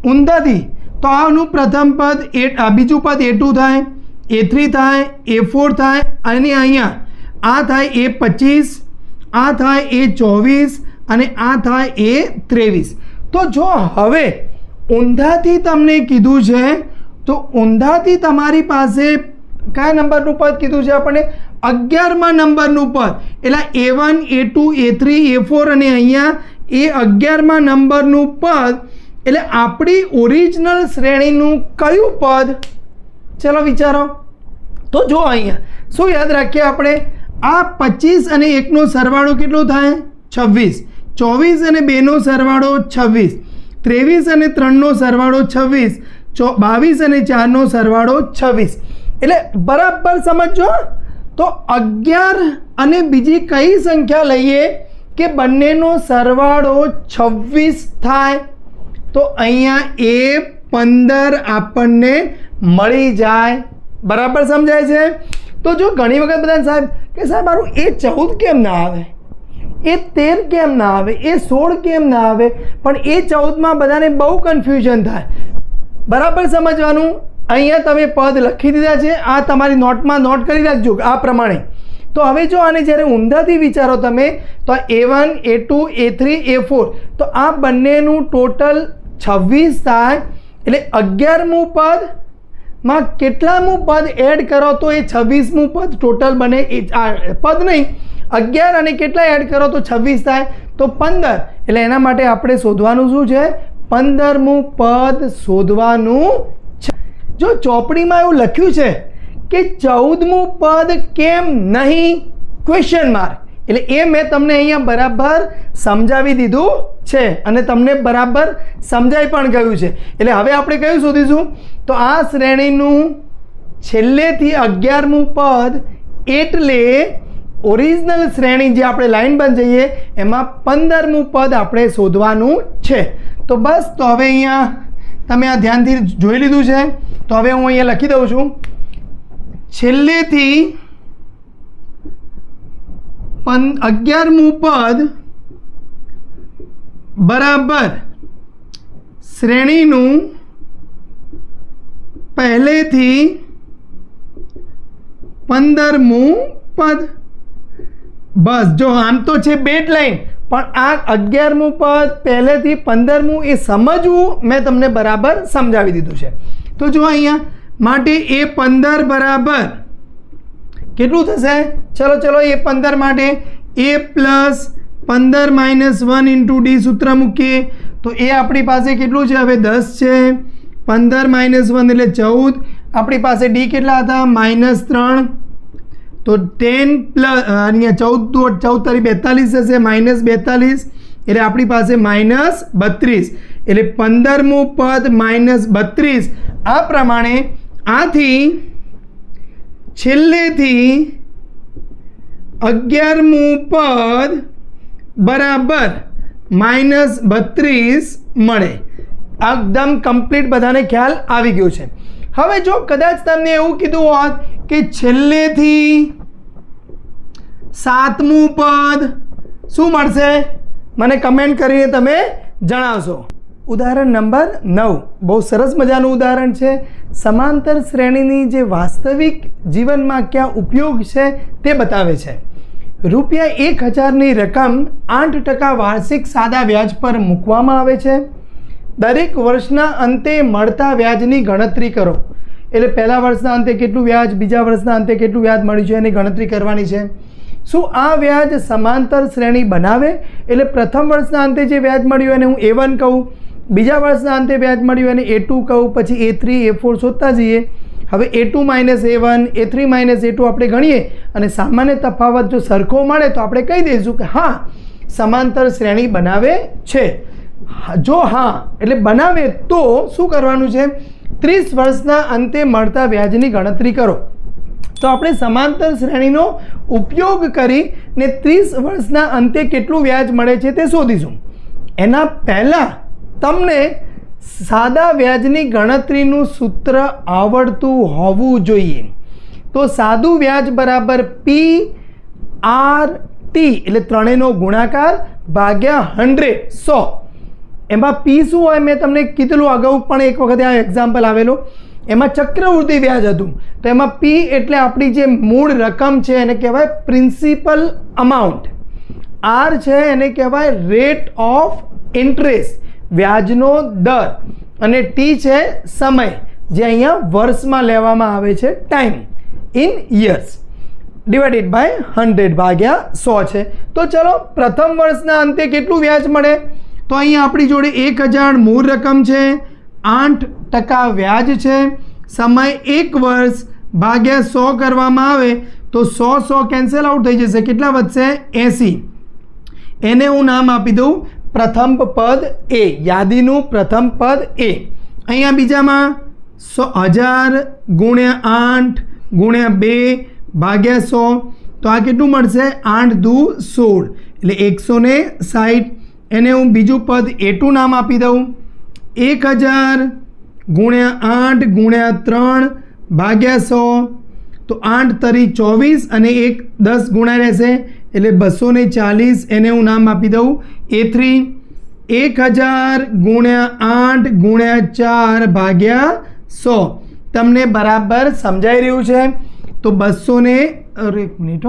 ઊંધાથી તો આનું પ્રથમ પદ બીજું પદ A2 થાય, A3 થાય, A4 થાય, અને અહીંયા આ થાય A25, આ થાય A24 અને આ થાય A23. તો જો હવે ઊંધાથી તમને કીધું છે તો ઊંધાથી તમારી પાસે કયા નંબરનું પદ કીધું છે આપણને? 11મા નંબરનું પદ. એટલે A1, A2, A3, A4 અને અહીંયા A11મા નંબરનું પદ. એટલે આપણી ઓરિજિનલ શ્રેણીનું કયું પદ? ચલો વિચારો. તો જો અહીંયા શું યાદ રાખીએ આપણે? આ 25 અને 1નો સરવાળો કેટલો થાય? 26. 24 અને 2નો સરવાળો 26. 23 અને 3નો સરવાળો 26. 22 અને 4નો સરવાળો 26. એટલે બરાબર સમજો. તો 11 અને બીજી કઈ સંખ્યા લઈએ કે બંનેનો સરવાળો 26 થાય? તો અહીંયા A15 આપણને મળી જાય. બરાબર સમજાય છે? તો જો ઘણી વખત બધા સાહેબ કે સાહેબ મારું A14 કેમ ના આવે, A13 કેમ ના આવે, A16 કેમ ના આવે? પણ A14માં બધાને બહુ કન્ફ્યુઝન થાય. બરાબર સમજવાનું. અહીંયા તમે પદ લખી દીધા છે, આ તમારી નોટમાં નોટ કરી રાખજો આ પ્રમાણે. તો હવે જો આને જ્યારે ઊંધાથી વિચારો તમે તો A1, A2, A3, A4 તો આ બંનેનું ટોટલ 26 થાય. એટલે 11મું પદમાં કેટલામું પદ એડ કરો તો એ 26મું પદ ટોટલ બને. પદ નહીં, 11 અને કેટલા એડ કરો તો 26 થાય? તો 15. એટલે એના માટે આપણે શોધવાનું શું છે? 15મું પદ શોધવાનું. જો ચોપડીમાં એવું લખ્યું છે કે 14મું પદ કેમ નહીં? Question mark. એટલે એ મેં તમને અહીંયા બરાબર સમજાવી દીધું છે અને તમને બરાબર સમજાઈ પણ ગયું છે. એટલે હવે આપણે કયું શોધીશું? તો આ શ્રેણીનું છેલ્લેથી 11મું પદ એટલે ઓરિજિનલ શ્રેણી જે આપણે લાઈન બંધ જઈએ એમાં 15મું પદ આપણે શોધવાનું છે. તો બસ. તો હવે અહીંયા તમે આ ધ્યાનથી જોઈ લીધું છે. તો હવે હું અહીંયા લખી દઉં છું. છેલ્લેથી 11મું પદ બરાબર શ્રેણીનું પહેલેથી 15મું પદ. બસ. જો આમ તો છે બેટ લાઈન, પણ આ 11મું પદ પહેલેથી 15મું એ સમજવું મેં તમને બરાબર સમજાવી દીધું છે. તો જો અહીંયા માટે A15 બરાબર કેટલું થશે? ચલો A15 માટે A plus 15 minus 1 into D સૂત્ર મૂકીએ તો એ આપણી પાસે કેટલું છે? હવે 10 છે. 15 માઇનસ 1 એટલે 14. આપણી પાસે ડી કેટલા હતા? -3. તો 10 પ્લસ અહીંયા 14 તારી 42 થશે, -42 એટલે આપણી પાસે -32. એટલે 15મું પદ -32. આ પ્રમાણે આથી છેલ્લેથી 11મું પદ બરાબર -32 મળે. એકદમ કમ્પ્લીટ બધાને ખ્યાલ આવી ગયો છે. હવે જો કદાચ તમને એવું કીધું હોત કે છેલ્લેથી 7મું પદ શું મળશે? મને કમેન્ટ કરીને તમે જણાવશો. ઉદાહરણ નંબર 9 બહુ સરસ મજાનું ઉદાહરણ છે. સમાંતર શ્રેણીની જે વાસ્તવિક જીવનમાં ક્યાં ઉપયોગ છે તે બતાવે છે. ₹1000ની રકમ 8% વાર્ષિક સાદા વ્યાજ પર મૂકવામાં આવે છે. દરેક વર્ષના અંતે મળતા વ્યાજની ગણતરી કરો. એટલે પહેલા વર્ષના અંતે કેટલું વ્યાજ, બીજા વર્ષના અંતે કેટલું વ્યાજ મળ્યું છે એની ગણતરી કરવાની છે. શું આ વ્યાજ સમાંતર શ્રેણી બનાવે? એટલે પ્રથમ વર્ષના અંતે જે વ્યાજ મળ્યું એને હું A1 કહું, બીજા વર્ષના અંતે વ્યાજ મળ્યું એને A2 કહું, પછી A3, A4 શોધતા જઈએ. હવે A2 minus A1, A3 minus A2 આપણે ગણીએ અને સામાન્ય તફાવત જો સરખો મળે તો આપણે કહી દઈશું કે હા સમાંતર શ્રેણી બનાવે છે. જો હા એટલે બનાવે તો શું કરવાનું છે? 30 વર્ષના અંતે મળતા વ્યાજની ગણતરી કરો. તો આપણે સમાંતર શ્રેણીનો ઉપયોગ કરીને 30 વર્ષના અંતે કેટલું વ્યાજ મળે છે તે શોધીશું. એના પહેલાં તમને સાદા વ્યાજની ગણતરીનું સૂત્ર આવડતું હોવું જોઈએ. તો સાદું વ્યાજ બરાબર PRT એટલે ત્રણેયનો ગુણાકાર ભાગ્યા 100. એમાં P શું હોય મેં તમને કીધેલું અગાઉ પણ એક વખત આ એક્ઝામ્પલ આવેલું. એમાં ચક્રવૃદ્ધિ વ્યાજ હતું તો એમાં P એટલે આપણી જે મૂળ રકમ છે એને કહેવાય પ્રિન્સિપલ અમાઉન્ટ. R છે એને કહેવાય રેટ ઓફ ઇન્ટરેસ્ટ વ્યાજનો દર અને T છે સમય જે અહીંયા વર્ષમાં લેવામાં આવે છે time in years divided by 100 ભાગ્યા 100 છે. તો ચલો પ્રથમ વર્ષના અંતે કેટલું વ્યાજ મળે તો અહીંયા આપણી જોડે 1000 મૂળ રકમ છે, 8% વ્યાજ છે, સમય 1 વર્ષ ભાગ્યા 100 કરવામાં આવે તો 100 કેન્સલ આઉટ થઈ જશે. કેટલા વધશે 80. એને હું નામ આપી દઉં પ્રથમ પદ A, યાદીનું પ્રથમ પદ A. અહીંયા બીજામાં 1000 ગુણ્યા 8 ગુણ્યા 2 ભાગ્યા 100 તો આ કેટલું મળશે 8 દુ 16 એટલે 160. એને હું બીજું પદ A2 નામ આપી દઉં 1000 ગુણ્યા 8 ગુણ્યા 3 ભાગ્યા 100 તો 8 તરી 24 અને 10 ગુણ્યા રહેશે એટલે 240. એને હું નામ આપી દઉં A3. 1000 ગુણ્યા 8 ગુણ્યા 4 ભાગ્યા 100 તમને બરાબર સમજાઈ રહ્યું છે તો 200 અરે એક મિનિટ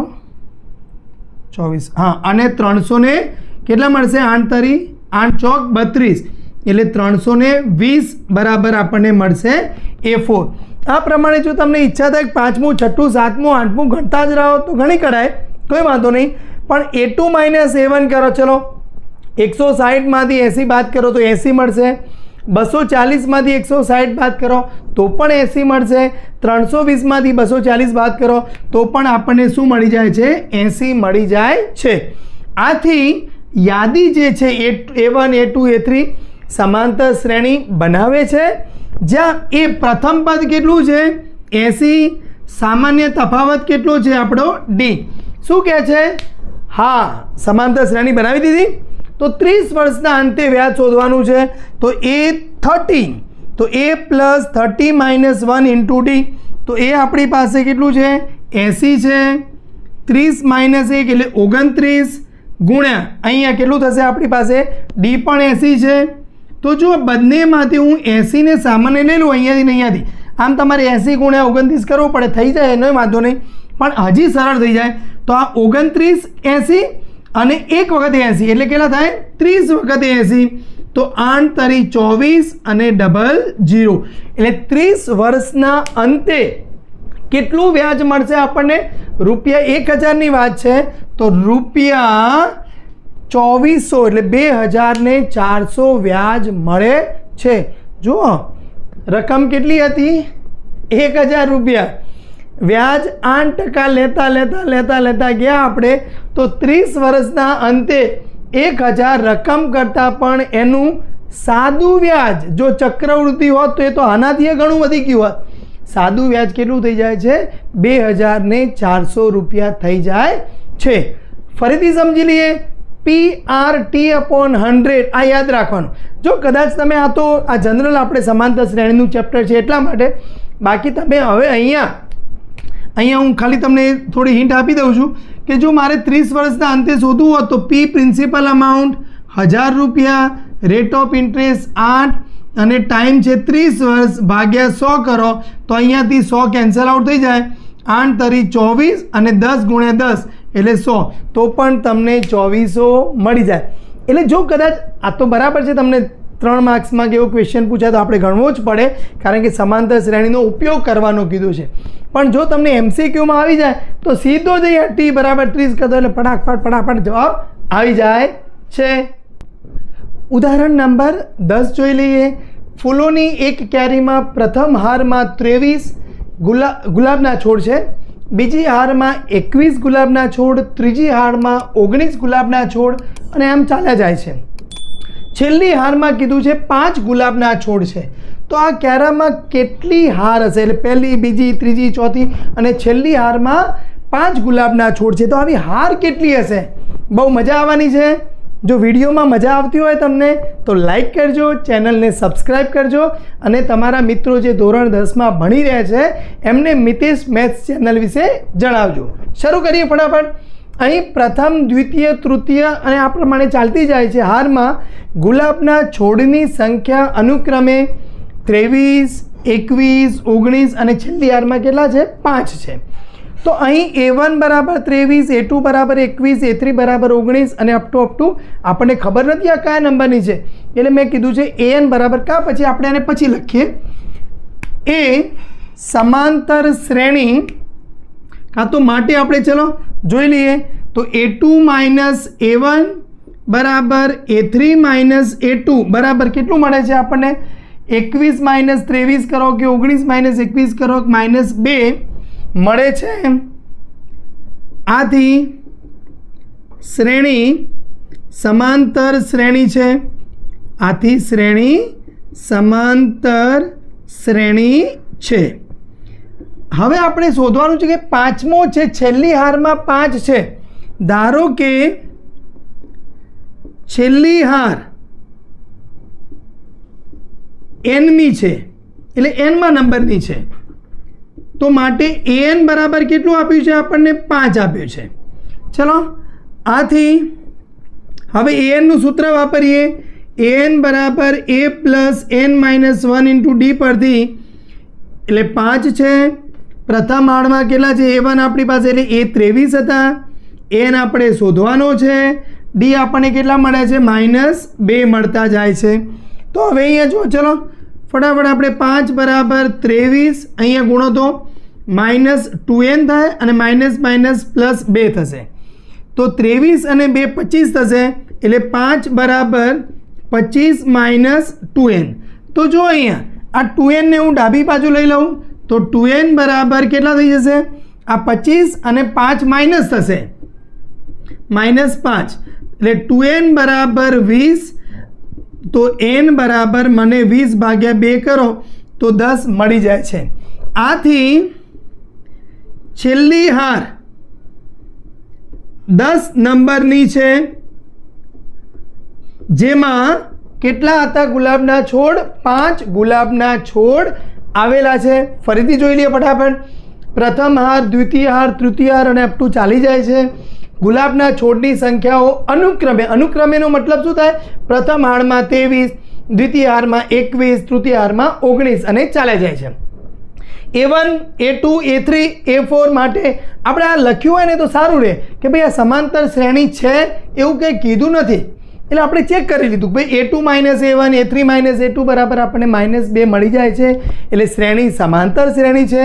24 હા અને 300 ને કેટલા મળશે 8 તરી 8 ચોક 32 એટલે 320 બરાબર આપણને મળશે A4. આ પ્રમાણે જો તમને ઈચ્છા થાય 5મું 6ઠું 7મું 8મું ગણતા જ રહો તો ગણી કરાય, કોઈ વાંધો નહીં. પણ A2 - A1 કરો. ચલો 160 માંથી 80 બાદ કરો તો 80 મળશે, 240 માંથી 160 બાદ કરો તો પણ 80 મળશે, 320 માંથી 240 બાદ કરો તો પણ આપણને શું મળી જાય છે 80 મળી જાય છે. આથી યાદી જે છે A1 A2 A3 સમાંતર શ્રેણી બનાવે છે જ્યાં એ પ્રથમ પદ કેટલું છે 80, સામાન્ય તફાવત કેટલો છે આપણો D. શું કહે છે હા સમાંતર શ્રેણી બનાવી દીધી. તો 30 વર્ષના અંતે વ્યાજ શોધવાનું છે તો A30 તો A + 30 - 1 × D તો એ આપણી પાસે કેટલું છે 80 છે, 30 - 1 એટલે 29 ગુણ્યા અહીંયા કેટલું થશે આપણી પાસે D પણ 80 છે. તો જો બંનેમાંથી હું 80 ને સામાન્ય લઈ લઉં અહીંયાથી આમ તમારે 80 ગુણ્યા 29 કરવું પડે, થઈ જાય એનો વાંધો નહીં પણ હજી સરળ થઈ જાય. તો આ 29 80 અને એક વખત 80 એટલે કેટલા થાય 30 વખત 80 તો 8 તરી 24 અને ડબલ 0 એટલે 30 વર્ષના અંતે કેટલું વ્યાજ મળશે આપણને રૂપિયા 1000ની વાત છે તો રૂપિયા 2400 એટલે 2400 વ્યાજ મળે છે. જુઓ રકમ કેટલી હતી 1000 રૂપિયા, વ્યાજ 8% લેતા ગયા આપણે તો 30 વર્ષના અંતે 1000 રકમ કરતાં પણ એનું સાદું વ્યાજ જો ચક્રવૃદ્ધિ હોત તો એ તો આનાથી ઘણું વધી ગયું હોત. સાદું વ્યાજ કેટલું થઈ જાય છે 2400 રૂપિયા થઈ જાય છે. ફરીથી સમજી લઈએ PRT/100 આ યાદ રાખવાનું. જો કદાચ તમે આ તો આ જનરલ આપણે સમાંતર શ્રેણીનું ચેપ્ટર છે એટલા માટે, બાકી તમે હવે અહીંયા હું ખાલી તમને થોડી હિન્ટ આપી દઉં છું કે જો મારે 30 વર્ષના અંતે શોધવું હોત તો P પ્રિન્સિપલ અમાઉન્ટ 1000 રૂપિયા, રેટ ઓફ ઇન્ટરેસ્ટ 8 અને ટાઈમ છે 30 વર્ષ ભાગ્યા 100 કરો તો અહીંયાથી 100 કેન્સલ આઉટ થઈ જાય, 8 તરી 24 અને 10 ગુણ્યા 10 એટલે 100 તો પણ તમને 2400 મળી જાય. એટલે જો કદાચ આ તો બરાબર છે તમને 3 માર્ક્સમાં કેવો ક્વેશ્ચન પૂછાય તો આપણે ગણવો જ પડે કારણ કે સમાંતર શ્રેણીનો ઉપયોગ કરવાનો કીધું છે. પણ જો તમને MCQમાં આવી જાય તો સીધો જ T = 30 કરતો એટલે ફટાફટ જવાબ આવી જાય છે. ઉદાહરણ નંબર 10 જોઈ લઈએ. ફૂલોની એક ક્યારીમાં પ્રથમ હારમાં 23 ગુલાબના છોડ છે, બીજી હારમાં 21 ગુલાબના છોડ, ત્રીજી હારમાં 19 ગુલાબના છોડ અને આમ ચાલ્યા જાય છે. છેલ્લી હારમાં કીધું છે 5 ગુલાબના છોડ છે. તો આ ક્યારામાં કેટલી હાર હશે એટલે પહેલી, બીજી, ત્રીજી, ચોથી અને છેલ્લી હારમાં 5 ગુલાબના છોડ છે તો આવી હાર કેટલી હશે? બહુ મજા આવવાની છે. જો વિડીયોમાં મજા આવતી હોય તમને તો લાઈક કરજો, ચેનલને સબસ્ક્રાઈબ કરજો અને તમારા મિત્રો જે ધોરણ 10માં ભણી રહ્યા છે એમને મિતેશ મેથ્સ ચેનલ વિશે જણાવજો. શરૂ કરીએ ફટાફટ. અહીં પ્રથમ, દ્વિતીય, તૃતીય અને આ પ્રમાણે ચાલતી જાય છે. હારમાં ગુલાબના છોડની સંખ્યા અનુક્રમે 23, 21, 19 અને છેલ્લી હારમાં કેટલા છે? 5 છે. તો અહીં A1 બરાબર 23, A2 બરાબર 21, A3 બરાબર 19 અને અપ ટુ આપણને ખબર નથી આ કયા નંબરની છે, એટલે મેં કીધું છે AN બરાબર કા, પછી આપણે આને પછી લખીએ. એ સમાંતર શ્રેણી કાં તો માટે આપણે ચલો જોઈ લઈએ. તો A2 માઇનસ A1 બરાબર A3 માઇનસ A2 બરાબર કેટલું મળે છે આપણને? 21 માઇનસ 23 કરો કે 19 માઇનસ 21 કરો માઇનસ 2 મળે છે. આથી શ્રેણી સમાંતર શ્રેણી છે. આથી શ્રેણી સમાંતર શ્રેણી છે. હવે આપણે શોધવાનું છે કે પાંચમો છે, છેલ્લી હારમાં 5 છે. ધારો કે છેલ્લી હાર એનમી છે, એટલે એનમાં નંબરની છે, તો માટે AN બરાબર કેટલું આપ્યું છે આપણને? 5 આપ્યું છે. ચલો આથી હવે ANનું સૂત્ર વાપરીએ. AN બરાબર A plus N minus 1 into D પરથી, એટલે 5 છે. પ્રથમ હારમાં કેટલા છે? A1 આપણી પાસે, એટલે A 23 હતા. N આપણે શોધવાનો છે. D આપણને કેટલા મળે છે? -2 મળતા જાય છે. તો હવે અહીંયા જો ચલો ફટાફટ આપણે 5 બરાબર 23 અહીંયા ગુણો તો -2n થાય અને માઇનસ માઇનસ પ્લસ 2 થશે. તો 23 અને 2 25 થશે, એટલે 5 બરાબર 25 માઇનસ 2n. તો જો અહીંયા આ 2n ને હું ડાબી બાજુ લઈ લઉં તો 2n બરાબર કેટલા થઈ જશે? આ 25 અને 5 માઇનસ થશે, -5, એટલે 2n બરાબર 20. તો n બરાબર મને 20 ભાગ્યા 2 કરો તો 10 મળી જાય છે. આથી છેલ્લી હાર 10 નંબરની છે, જેમાં કેટલા હતા ગુલાબના છોડ? 5 ગુલાબના છોડ આવેલા છે. ફરીથી જોઈ લઈએ ફટાફટ. પ્રથમ હાર, દ્વિતીય હાર, તૃતીય હાર અને અપ ટુ ચાલી જાય છે. ગુલાબના છોડની સંખ્યાઓ અનુક્રમેનો મતલબ શું થાય? પ્રથમ હારમાં 23, દ્વિતીય હારમાં 21, તૃતીય હારમાં 19 અને ચાલે જાય છે. A1, A2, A3, A4 માટે આપણે આ લખ્યું હોય ને તો સારું રહે કે ભાઈ આ સમાંતર શ્રેણી છે એવું કંઈ કીધું નથી, એટલે આપણે ચેક કરી લીધું ભાઈ A2 minus A1, A3 minus A2 બરાબર આપણને -2 મળી જાય છે, એટલે શ્રેણી સમાંતર શ્રેણી છે.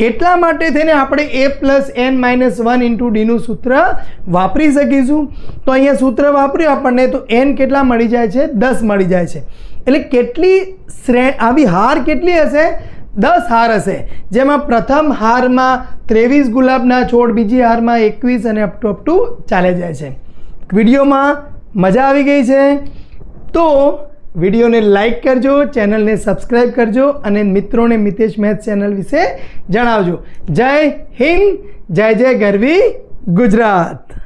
એટલા માટે થઈને આપણે A plus N minus 1 into Dનું સૂત્ર વાપરી શકીશું. તો અહીંયા સૂત્ર વાપર્યું આપણને તો N કેટલા મળી જાય છે? 10 મળી જાય છે. એટલે કેટલી આવી હાર કેટલી હશે? 10 હાર હશે, જેમાં પ્રથમ હારમાં 23 ગુલાબના છોડ, બીજી હારમાં 21 અને અપ ટુ ચાલે જાય છે. વિડીયોમાં મજા આવી ગઈ છે તો વિડીયોને લાઈક કરજો, ચેનલને સબસ્ક્રાઈબ કરજો અને મિત્રોને મિતેશ મેથ્સ ચેનલ વિશે જણાવજો. જય હિન્દ, જય જય ગરવી ગુજરાત.